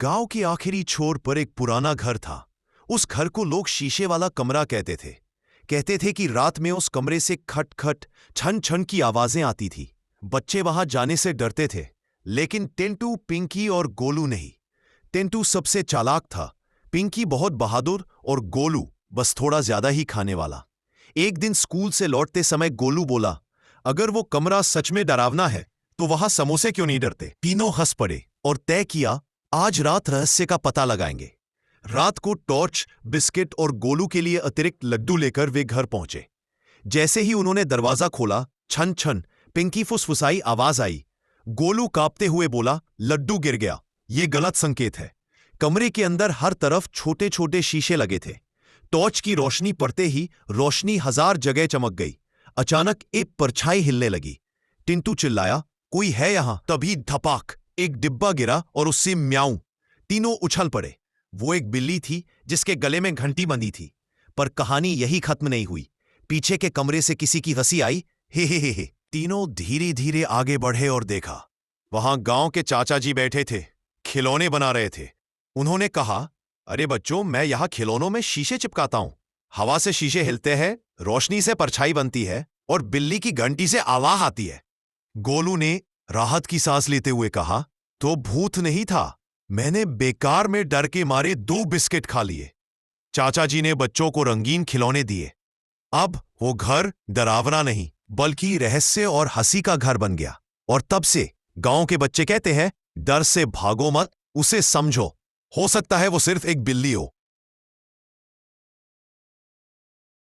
गांव के आखिरी छोर पर एक पुराना घर था। उस घर को लोग शीशे वाला कमरा कहते थे। कहते थे कि रात में उस कमरे से खट खट छन छन की आवाजें आती थी। बच्चे वहां जाने से डरते थे, लेकिन टिंटू, पिंकी और गोलू नहीं। टिंटू सबसे चालाक था, पिंकी बहुत बहादुर और गोलू बस थोड़ा ज्यादा ही खाने वाला। एक दिन स्कूल से लौटते समय गोलू बोला, अगर वो कमरा सच में डरावना है तो वहां समोसे क्यों नहीं डरते। तीनों हंस पड़े और तय किया, आज रात रहस्य का पता लगाएंगे। रात को टॉर्च, बिस्किट और गोलू के लिए अतिरिक्त लड्डू लेकर वे घर पहुंचे। जैसे ही उन्होंने दरवाजा खोला, छन छन पिंकी फुसफुसाई आवाज आई। गोलू कांपते हुए बोला, लड्डू गिर गया, ये गलत संकेत है। कमरे के अंदर हर तरफ छोटे छोटे शीशे लगे थे। टॉर्च की रोशनी पड़ते ही रोशनी 1000 जगह चमक गई। अचानक एक परछाई हिलने लगी। टिंटू चिल्लाया, कोई है यहां। तभी धपाक एक डिब्बा गिरा और उससे म्याऊं। तीनों उछल पड़े। वो एक बिल्ली थी जिसके गले में घंटी बंधी थी। पर कहानी यही खत्म नहीं हुई। पीछे के कमरे से किसी की हंसी आई, हे हे हे हे। तीनों धीरे धीरे आगे बढ़े और देखा, वहां गांव के चाचा जी बैठे थे, खिलौने बना रहे थे। उन्होंने कहा, अरे बच्चों, मैं यहां खिलौनों में शीशे चिपकाता हूं। हवा से शीशे हिलते हैं, रोशनी से परछाई बनती है और बिल्ली की घंटी से आवाज आती है। गोलू ने राहत की सांस लेते हुए कहा, तो भूत नहीं था, मैंने बेकार में डर के मारे 2 बिस्किट खा लिए। चाचा जी ने बच्चों को रंगीन खिलौने दिए। अब वो घर डरावना नहीं बल्कि रहस्य और हंसी का घर बन गया। और तब से गांव के बच्चे कहते हैं, डर से भागो मत, उसे समझो। हो सकता है वो सिर्फ एक बिल्ली हो,